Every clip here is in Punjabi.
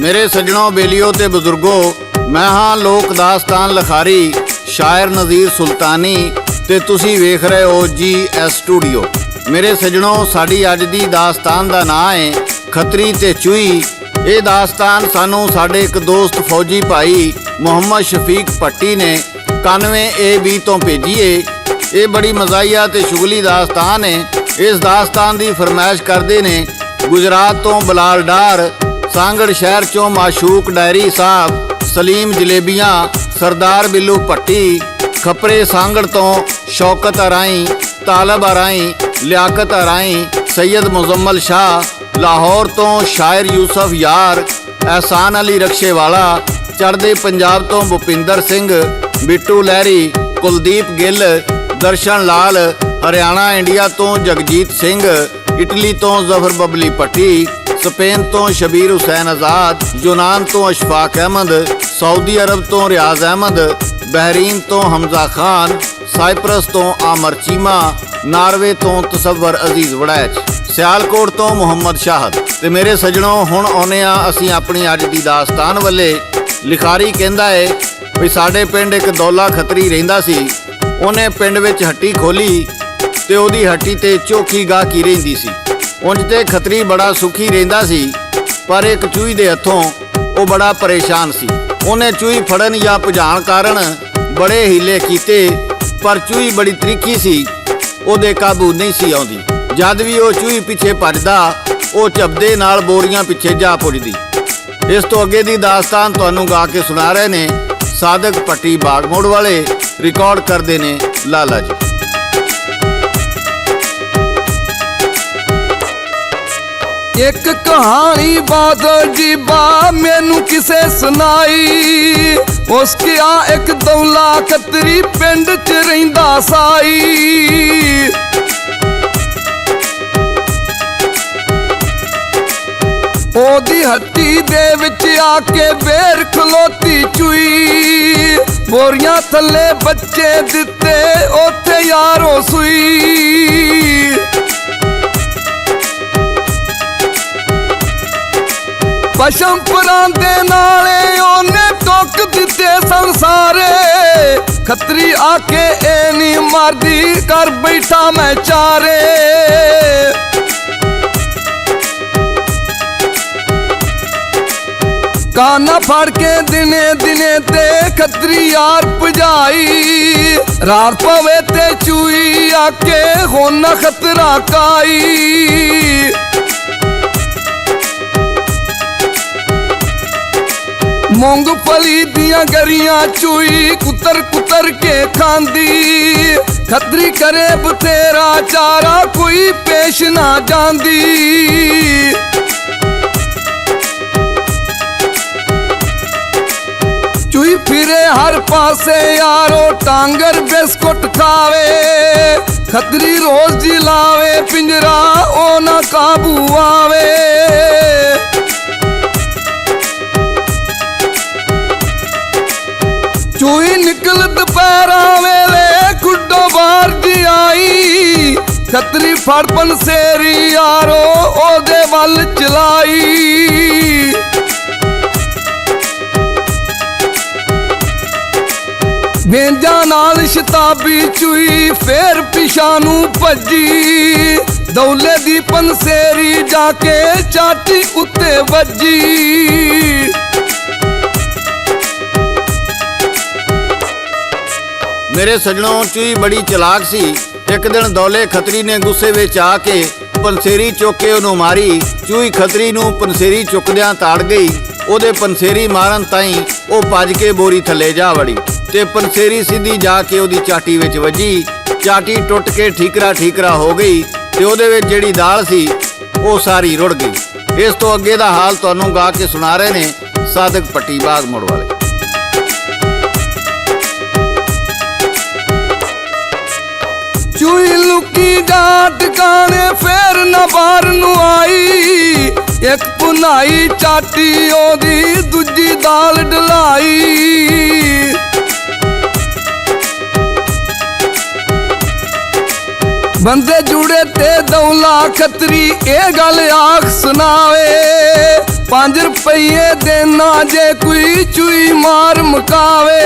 मेरे सज्जनों, बेलियो ते बुजुर्गो, मैं हाँ लोक दास्तान लिखारी शायर नज़ीर सुल्तानी ते तुसी वेख रहे हो GS स्टूडियो। मेरे सज्जनों, साडी अज दी दास्तान दा नाम है खतरी ते चूई। ये दास्तान सानू साडे एक दोस्त फौजी भाई मुहम्मद शफीक भट्टी ने 91 AB तो भेजी है। ये बड़ी मज़ाहिया ते शुगली दास्तान है। इस दास्तान की फरमाइश करते ने गुजरात तो बलाल डार, सांगड़ शहर चों माशूक डायरी साहब, सलीम जलेबियाँ, सरदार बिल्लू भट्टी, खपरे सांगड़ तो शौकत अराई, तालब अराई, लियाकत अराई, सैयद मुजम्मल शाह, लाहौर तो शायर यूसुफ यार, एहसान अली रक्शेवाला, चढ़दे पंजाब तो भुपिंदर सिंह, बिट्टू लहरी, कुलदीप गिल, दर्शन लाल, हरियाणा इंडिया तो जगजीत सिंह, इटली तो जफर बबली भट्टी, स्पेन तो शबीर हुसैन आज़ाद, यूनान तो अशफाक अहमद, सऊदी अरब तो रियाज अहमद, बहरीन तो हमजा खान, साइप्रस तो आमर चीमा, नार्वे तो तसव्वर अजीज वड़ैच, सियालकोट तो मुहम्मद शाहद। ते मेरे सज्जनों, हुण आउने आ असीं अपनी अज दी दास्तान वाले। लिखारी कहंदा है भी साडे पिंड एक दौला खतरी रहिंदा सी। ਉਹਨੇ ਪਿੰਡ ਵਿੱਚ ਹੱਟੀ ਖੋਲੀ ਤੇ ਉਹਦੀ ਹੱਟੀ ਤੇ ਚੋਖੀ ਗਾਹਕੀ ਰਹਿੰਦੀ ਸੀ। ਉਂਝ ਤੇ ਖਤਰੀ ਬੜਾ ਸੁਖੀ ਰਹਿੰਦਾ ਸੀ, ਪਰ ਇੱਕ ਚੂਹੀ ਦੇ ਹੱਥੋਂ ਉਹ ਬੜਾ ਪਰੇਸ਼ਾਨ ਸੀ। ਉਹਨੇ ਚੂਹੀ ਫੜਨ ਜਾਂ ਭਜਾਣ ਕਾਰਨ ਬੜੇ ਹੀਲੇ ਕੀਤੇ, ਪਰ ਚੂਹੀ ਬੜੀ ਤਰੀਖੀ ਸੀ, ਉਹਦੇ ਕਾਬੂ ਨਹੀਂ ਸੀ ਆਉਂਦੀ। ਜਦ ਵੀ ਉਹ ਚੂਹੀ ਪਿੱਛੇ ਭੱਜਦਾ, ਉਹ ਝਪਦੇ ਨਾਲ ਬੋਰੀਆਂ ਪਿੱਛੇ ਜਾ ਪੁੱਜਦੀ। ਇਸ ਤੋਂ ਅੱਗੇ ਦੀ ਦਾਸਤਾਨ ਤੁਹਾਨੂੰ ਗਾ ਕੇ ਸੁਣਾ ਰਹੇ ਨੇ सादक भट्टी बागमोड़ वाले। रिकॉर्ड करते ने लाला जी। एक कहानी बादल जी बा मैनू किसे सुनाई, उसके आ एक दौला खतरी पिंड च रहिंदा साई। ओदी हट्टी दे विच आके बेर खलोती चुई, बोरियां थल्ले बच्चे दिते ओथे यारो सुई। पशम परांदे नाले ओने टोक दिते संसारे, खतरी आके ए नी मारदी कर बैठा मैं चारे। काना फड़ के दिने दिने ते खतरी यार भजाई, रात पवे ते चूई आके होना खतरा काई। मूंगफली दियां गरियां चूई कुतर कुतर के खांदी, खतरी करे बतेरा चारा कोई पेश ना जांदी। चूई फिरे हर पासे यारो टांगर बिस्कुट खावे, खतरी रोज जिलावे पिंजरा ओ ना काबू आवे। चूई निकल दोपहरा वेले खुडो बाहर जी आई, खतरी फड़ पंसेरी यारो ओदे वल चलाई। बेंजा नाल शताबी चूई फेर पिछानू भजी, दौले दी पंसेरी जाके चाटी उत्ते वजी। मेरे सज्जनों, चूई बड़ी चलाक सी। एक दिन दौले खतरी ने गुस्से विच आके पंसेरी चुक के उन्होंने मारी। चूई खतरी नू पंसेरी चुकदियां ताड़ गई। ਉਹਦੇ ਪੰਸੇਰੀ ਮਾਰਨ ਤਾਈਂ ਉਹ ਭੱਜ ਕੇ ਬੋਰੀ ਥੱਲੇ ਜਾ ਵੜੀ ਤੇ ਪੰਸੇਰੀ ਸਿੱਧੀ ਜਾ ਕੇ ਉਹਦੀ ਚਾਟੀ ਵਿੱਚ ਵੱਜੀ। ਚਾਟੀ ਟੁੱਟ ਕੇ ਠੀਕਰਾ ਹੋ ਗਈ ਤੇ ਉਹਦੇ ਵਿੱਚ ਜਿਹੜੀ ਦਾਲ ਸੀ ਉਹ ਸਾਰੀ ਰੁੜ ਗਈ। ਇਸ ਤੋਂ ਅੱਗੇ ਦਾ ਹਾਲ ਤੁਹਾਨੂੰ ਗਾ ਕੇ ਸੁਣਾ ਰਹੇ ਨੇ ਸਾਦਕ ਭੱਟੀ ਬਾਗਮੋੜ ਵਾਲੇ। चूई लुकी जाट गाने फेर न बाहर नू आई, एक पुनाई चाटी ओदी दूजी दाल डलाई। बंदे जुड़े ते दौड़ ਰਾਮਲਾ ਖੱਤਰੀ ਇਹ ਗੱਲ ਆਖ ਸੁਣਾਵੇ 5 ਰੁਪਈਏ ਦੇਣਾ ਜੇ ਕੋਈ ਚੂਈ ਮਾਰ ਮੁਕਾਵੇ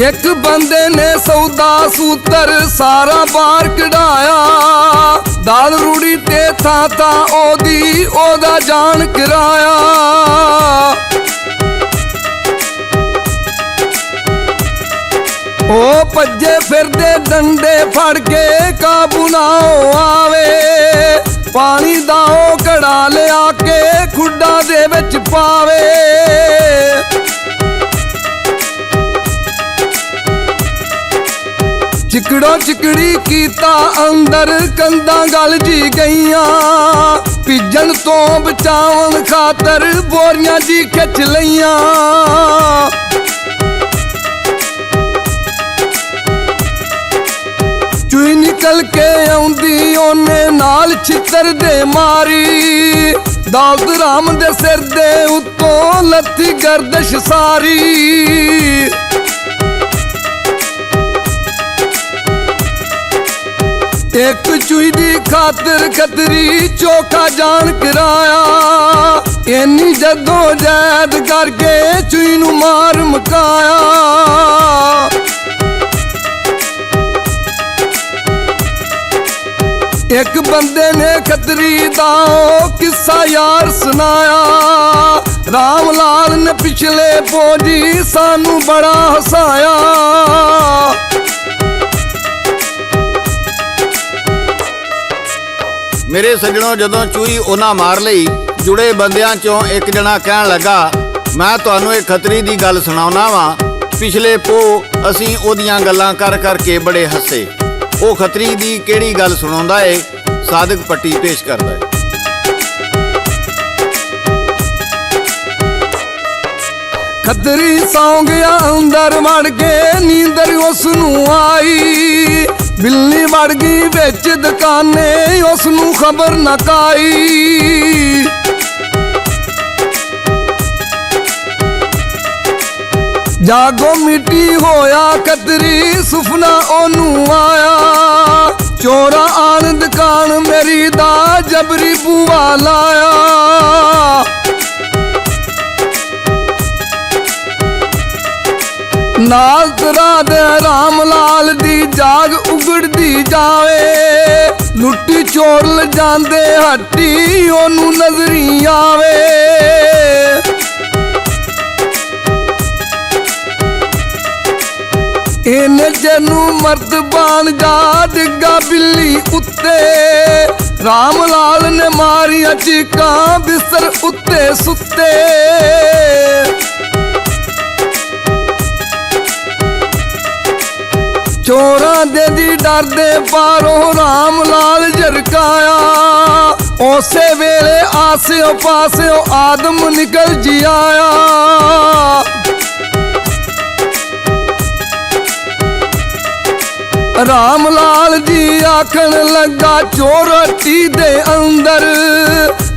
ਇੱਕ ਬੰਦੇ ਨੇ ਸੌਦਾ ਸੂਤਰ ਸਾਰਾ ਬਾਹਰ ਕਢਾਇਆ ਦਾਲ ਰੂੜੀ ਤੇ ਥਾਂ ਉਹਦਾ ਜਾਣ ਕਰਾਇਆ ਉਹ ਭੱਜੇ ਫਿਰਦੇ ਡੰਡੇ ਫੜ ਕੇ ਕਾਬੂ ਨਾ ਆਵੇ ਪਾਣੀ ਦਾ ਉਹ ਘੜਾ ਲਿਆ ਕੇ ਖੁੱਡਾਂ ਦੇ ਵਿੱਚ ਪਾਵੇ ਚਿਕੜੋ ਚਿਕੜੀ ਕੀਤਾ ਅੰਦਰ ਕੰਧਾਂ ਗਲ ਜੀ ਗਈਆਂ ਭਿੱਜਣ ਤੋਂ ਬਚਾਉਣ ਖਾਤਰ ਬੋਰੀਆਂ ਜੀ ਖਿੱਚ ਲਈਆਂ ਚੂਈ ਨਿਕਲ ਕੇ ਆਉਂਦੀ ਉਹਨੇ ਨਾਲ ਛਿੱਤਰ ਦੇ ਮਾਰੀ ਦੌਲਤ ਰਾਮ ਦੇ ਸਿਰ ਦੇ ਉੱਤੋਂ ਲੱਥੀ ਗਰਦਸ਼ ਸਾਰੀ ਇੱਕ ਚੂਈ ਦੀ ਖਾਤਰ ਖੱਤਰੀ ਚੋਖਾ ਜਾਣ ਕਰਾਇਆ ਇੰਨੀ ਜਦੋਂ ਜੈਦ ਕਰਕੇ ਚੂਈ ਨੂੰ ਮਾਰ ਮੁਕਾਇਆ ਇੱਕ ਬੰਦੇ ਨੇ ਖੱਤਰੀ ਦਾ ਕਿੱਸਾ ਯਾਰ ਸੁਣਾਇਆ ਰਾਮ ਲਾਲ ਨੇ ਪਿਛਲੇ ਪੋਜੀ ਸਾਨੂੰ ਬੜਾ ਹਸਾਇਆ ਮੇਰੇ ਸੱਜਣੋ ਜਦੋਂ ਚੂਈ ਉਹਨਾਂ ਮਾਰ ਲਈ ਜੁੜੇ ਬੰਦਿਆਂ ਚੋਂ ਇੱਕ ਜਣਾ ਕਹਿਣ ਲੱਗਾ ਮੈਂ ਤੁਹਾਨੂੰ ਇੱਕ ਖੱਤਰੀ ਦੀ ਗੱਲ ਸੁਣਾਉਣਾ ਵਾਂ ਪਿਛਲੇ ਪੋਹ ਅਸੀਂ ਉਹਦੀਆਂ ਗੱਲਾਂ ਕਰ ਕਰਕੇ ਬੜੇ ਹੱਸੇ ਉਹ ਖੱਤਰੀ ਦੀ ਕਿਹੜੀ ਗੱਲ ਸੁਣਾਉਂਦਾ ਏ ਸਾਦਕ ਪੱਟੀ ਪੇਸ਼ ਕਰਦਾ ਏ ਖੱਤਰੀ ਸੌਂ ਗਿਆ ਅੰਦਰ ਵੜ ਕੇ ਨੀਂਦਰ ਉਸ ਨੂੰ ਆਈ ਬਿੱਲੀ ਵੜ ਗਈ ਵਿੱਚ ਦੁਕਾਨੇ ਉਸ ਨੂੰ ਖਬਰ ਨਾ ਕਾਈ ਜਾਗੋ ਮਿੱਟੀ ਹੋਇਆ ਖੱਤਰੀ ਸੁਪਨਾ ਉਹਨੂੰ ਆਇਆ ਚੋਰਾ ਆਣ ਦੁਕਾਨ ਮੇਰੀ ਦਾ ਜਬਰੀ ਬੂਆ ਲਾਇਆ ਨਾਲ ਤਰਾ ਦੇ ਰਾਮ ਲਾਲ ਦੀ ਜਾਗ ਉਗੜਦੀ ਜਾਵੇ ਲੁੱਟੀ ਚੋਰ ਲਜਾਂਦੇ ਹੱਟੀ ਉਹਨੂੰ ਨਜ਼ਰੀ ਆਵੇ ਇਹਨੇ ਜਨੂੰ ਮਰਦਬਾਨ ਜਾ ਡਿੱਗਾ ਬਿੱਲੀ ਉੱਤੇ ਰਾਮ ਲਾਲ ਨੇ ਮਾਰੀਆਂ ਚੀਕਾਂ ਬਿਸਤਰ ਉੱਤੇ ਸੁੱਤੇ ਚੋਰਾਂ ਦੇ ਦੀ ਡਰਦੇ ਬਾਹਰੋਂ ਰਾਮ ਲਾਲ ਜਰਕਾਇਆ ਉਸੇ ਵੇਲੇ ਆਸਿਓ ਪਾਸਿਓ ਆਦਮ ਨਿਕਲ ਜੀ ਆਇਆ ਰਾਮ ਲਾਲ ਜੀ ਆਖਣ ਲੱਗਾ ਚੋਰ ਹੱਟੀ ਦੇ ਅੰਦਰ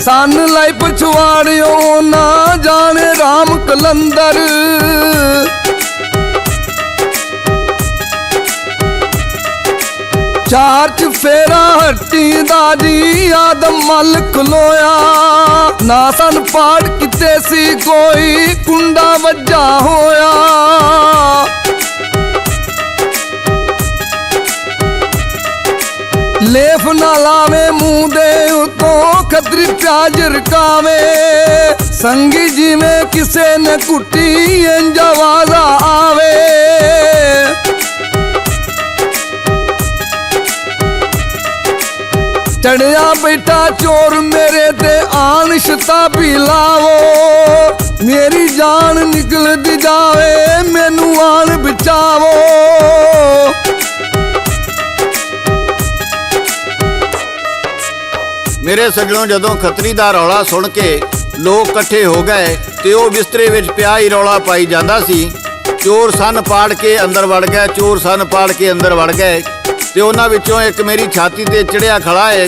ਸਨ ਲਈ ਪਛਵਾੜਿਓ ਨਾ ਜਾਣੇ ਰਾਮ ਕਲੰਦਰ ਚਾਰ ਚਫੇਰਾ ਹੱਟੀ ਦਾ ਜੀ ਆਦਮ ਮਲ ਖਲੋਇਆ ਨਾ ਸਨ ਪਾੜ ਕਿਤੇ ਸੀ ਕੋਈ ਕੁੰਡਾ ਵੱਜਾ ਹੋਇਆ ਲੇਫ ਨਾ ਲਾਵੇ ਮੂੰਹ ਦੇ ਉਤੋਂ ਖੱਤਰੀ ਪਿਆਜ ਰਕਾਵੇ ਸੰਗੀ ਜਿਵੇਂ ਕਿਸੇ ਨੇ ਕੁੱਟੀ ਇੰਜ ਆਵਾਜ਼ਾ ਆਵੇ ਚੜਿਆ ਬੈਠਾ ਚੋਰ ਮੇਰੇ ਤੇ ਆਣ ਸ਼ਤਾਬੀ ਲਾਵੋ ਮੇਰੀ ਜਾਨ ਨਿਕਲਦੀ ਜਾਵੇ ਮੈਨੂੰ ਆਣ ਬਚਾਵੋ ਮੇਰੇ ਸੱਜਣੋ ਜਦੋਂ ਖੱਤਰੀ ਦਾ ਰੌਲਾ ਸੁਣ ਕੇ ਲੋਕ ਇਕੱਠੇ ਹੋ ਗਏ ਤੇ ਉਹ ਬਿਸਤਰੇ ਵਿੱਚ ਪਿਆ ਹੀ ਰੌਲਾ ਪਾਈ ਜਾਂਦਾ ਸੀ ਚੋਰ ਸਨ ਪਾੜ ਕੇ ਅੰਦਰ ਵੜ ਗਏ ਚੋਰ ਸਨ ਪਾੜ ਕੇ ਅੰਦਰ ਵੜ ਗਏ ਤੇ ਉਹਨਾਂ ਵਿੱਚੋਂ ਇੱਕ ਮੇਰੀ ਛਾਤੀ ਤੇ ਚੜਿਆ ਖੜਾ ਏ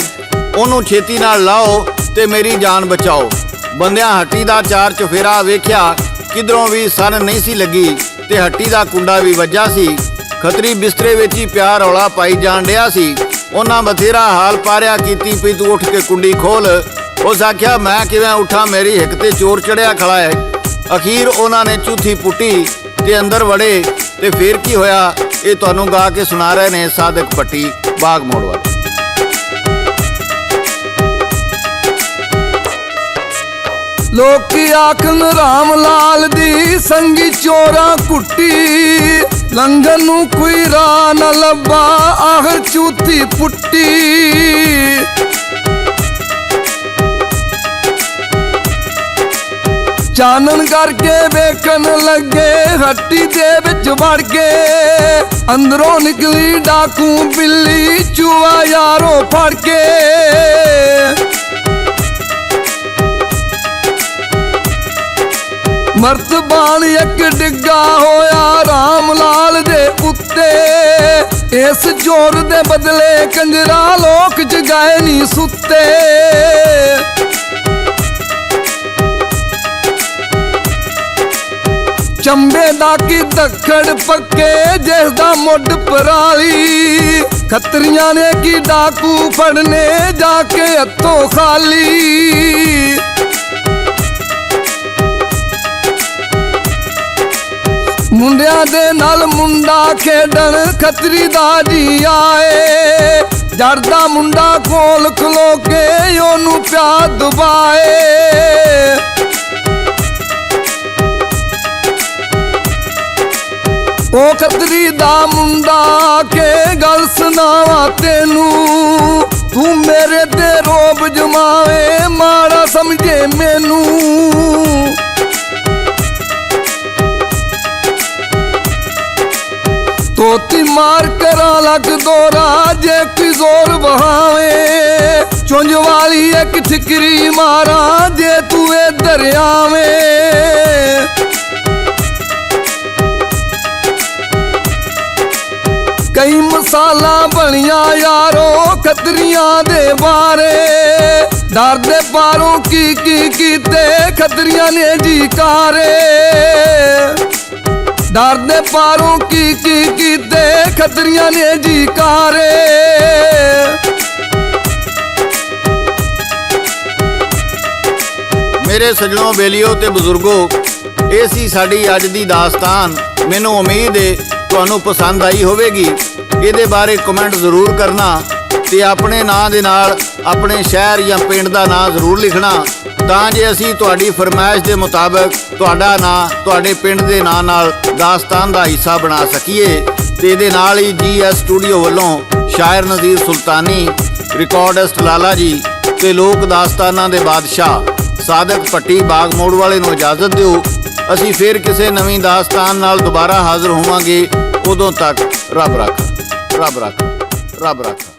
ਉਹਨੂੰ ਛੇਤੀ ਨਾਲ ਲਾਓ ਤੇ ਮੇਰੀ ਜਾਨ ਬਚਾਓ ਬੰਦਿਆਂ ਹੱਟੀ ਦਾ ਚਾਰ ਚਫੇਰਾ ਵੇਖਿਆ ਕਿਧਰੋਂ ਵੀ ਸਨ ਨਹੀਂ ਸੀ ਲੱਗੀ ਤੇ ਹੱਟੀ ਦਾ ਕੁੰਡਾ ਵੀ ਵੱਜਾ ਸੀ ਖੱਤਰੀ ਬਿਸਤਰੇ ਵਿੱਚ ਹੀ ਪਿਆ ਰੌਲਾ ਪਾਈ ਜਾਣ ਡਿਆ ਸੀ। ਉਹਨਾਂ ਬਥੇਰਾ ਹਾਲ ਪਾਰਿਆ ਕੀਤੀ ਵੀ ਤੂੰ ਉੱਠ ਕੇ ਕੁੰਡੀ ਖੋਲ। ਉਸ ਆਖਿਆ ਮੈਂ ਕਿਵੇਂ ਉੱਠਾਂ, ਮੇਰੀ ਹਿੱਕ ਤੇ ਚੋਰ ਚੜਿਆ ਖੜਾ ਹੈ। ਅਖੀਰ ਉਹਨਾਂ ਨੇ ਚੂਥੀ ਪੁੱਟੀ ਤੇ ਅੰਦਰ ਵੜੇ ਤੇ ਫੇਰ ਕੀ ਹੋਇਆ ਇਹ ਤੁਹਾਨੂੰ ਗਾ ਕੇ ਸੁਣਾ ਰਹੇ ਨੇ ਸਾਦਕ ਭੱਟੀ ਬਾਗ ਮੋੜ ਵਾਲੇ। ਲੋਕੀ ਆਖਣ ਰਾਮ ਲਾਲ ਦੀ ਸੰਗੀ ਚੋਰਾਂ ਕੁੱਟੀ, ਲੰਘਣ ਨੂੰ ਕੋਈ ਰਾਹ ਨਾ ਲੱਭਾ ਆਖਰ ਚੂਥੀ ਪੁੱਟੀ। ਚਾਨਣ ਕਰਕੇ ਵੇਖਣ ਲੱਗੇ ਹੱਟੀ ਦੇ ਵਿੱਚ ਵੜ ਕੇ, ਅੰਦਰੋਂ ਨਿਕਲੀ ਡਾਕੂ ਬਿੱਲੀ ਚੂਹਾ ਯਾਰੋ ਫੜ ਕੇ। ਮਰਤਬਾਨ ਇੱਕ ਡਿੱਗਾ ਹੋਇਆ ਰਾਮ ਲਾਲ ਦੇ ਉੱਤੇ, ਇਸ ਚੋਰ ਦੇ ਬਦਲੇ ਕੰਜਰਾ ਲੋਕ ਜਗਾਏ ਨਹੀਂ ਸੁੱਤੇ। ਚੰਬੇ ਦਾ ਕੀ ਦੱਖੜ ਪੱਕੇ ਜਿਸ ਦਾ ਮੁੱਢ ਪਰਾਲੀ, ਖੱਤਰੀਆਂ ਨੇ ਕੀ ਡਾਕੂ ਫੜਨੇ ਜਾ ਕੇ ਹੱਥੋਂ ਖਾਲੀ। ਮੁੰਡਿਆਂ ਦੇ ਨਾਲ ਮੁੰਡਾ ਖੇਡਣ ਖੱਤਰੀ ਦਾ ਜੀ ਆਏ, ਜੜ ਦਾ ਮੁੰਡਾ ਕੋਲ ਖਲੋ ਕੇ ਉਹਨੂੰ ਪਿਆ ਦਬਾਏ। ਉਹ ਖੱਤਰੀ ਦਾ ਮੁੰਡਾ ਕੇ ਗੱਲ ਸੁਣਾਵਾ ਤੈਨੂੰ, ਤੂੰ ਮੇਰੇ ਤੇ ਰੋਬ ਜਮਾਵੇ ਮਾੜਾ ਸਮਝੇ ਮੈਨੂੰ। ਤੋਤੀ ਮਾਰ ਕਰਾਂ ਲੱਗ ਦੋਰਾ ਜੇ ਕੋਈ ਜ਼ੋਰ ਵਹਾਵੇ, ਚੁੰਝ ਵਾਲੀ ਇੱਕ ਠਿਕਰੀ ਮਾਰਾਂ ਜੇ ਤੂੰ ਇੱਧਰ ਆਵੇਂ। ਕਈ ਮਸਾਲਾ ਬਣੀਆਂ ਯਾਰੋ ਖੱਤਰੀਆਂ ਦੇ ਬਾਰੇ, ਡਰਦੇ ਪਾਰੋਂ ਕੀ ਕੀਤੇ ਖੱਤਰੀਆਂ ਨੇ ਜੀ ਕਾਰੇ। ਡਰਦੇ ਪਾਰੋਂ ਕੀ ਕੀਤੇ ਖੱਤਰੀਆਂ ਨੇ ਜੀ ਕਾਰੇ। ਮੇਰੇ ਸੱਜਣੋ, ਬੇਲੀਓ ਤੇ ਬਜ਼ੁਰਗੋ, ਇਹ ਸੀ ਸਾਡੀ ਅੱਜ ਦੀ ਦਾਸਤਾਨ। ਮੈਨੂੰ ਉਮੀਦ ਹੈ ਤੁਹਾਨੂੰ ਪਸੰਦ ਆਈ ਹੋਵੇਗੀ। ਇਹਦੇ ਬਾਰੇ ਕਮੈਂਟ ਜ਼ਰੂਰ ਕਰਨਾ ਤੇ ਆਪਣੇ ਨਾਂ ਦੇ ਨਾਲ ਆਪਣੇ ਸ਼ਹਿਰ ਜਾਂ ਪਿੰਡ ਦਾ ਨਾਂ ਜ਼ਰੂਰ ਲਿਖਣਾ, ਤਾਂ ਜੇ ਅਸੀਂ ਤੁਹਾਡੀ ਫਰਮਾਇਸ਼ ਦੇ ਮੁਤਾਬਕ ਤੁਹਾਡਾ ਨਾਂ ਤੁਹਾਡੇ ਪਿੰਡ ਦੇ ਨਾਂ ਨਾਲ ਦਾਸਤਾਨ ਦਾ ਹਿੱਸਾ ਬਣਾ ਸਕੀਏ। ਤੇ ਇਹਦੇ ਨਾਲ ਹੀ GS ਸਟੂਡੀਓ ਵੱਲੋਂ ਸ਼ਾਇਰ ਨਜ਼ੀਰ ਸੁਲਤਾਨੀ, ਰਿਕਾਰਡਿਸਟ ਲਾਲਾ ਜੀ ਤੇ ਲੋਕ ਦਾਸਤਾਨਾਂ ਦੇ ਬਾਦਸ਼ਾਹ ਸਾਦਕ ਭੱਟੀ ਬਾਗ ਮੋੜ ਵਾਲੇ ਨੂੰ ਇਜਾਜ਼ਤ ਦਿਓ। ਅਸੀਂ ਫਿਰ ਕਿਸੇ ਨਵੀਂ ਦਾਸਤਾਨ ਨਾਲ ਦੁਬਾਰਾ ਹਾਜ਼ਰ ਹੋਵਾਂਗੇ। ਉਦੋਂ ਤੱਕ ਰੱਬ ਰੱਖਾ, ਰੱਬ ਰੱਖਾ, ਰੱਬ ਰੱਖਾ।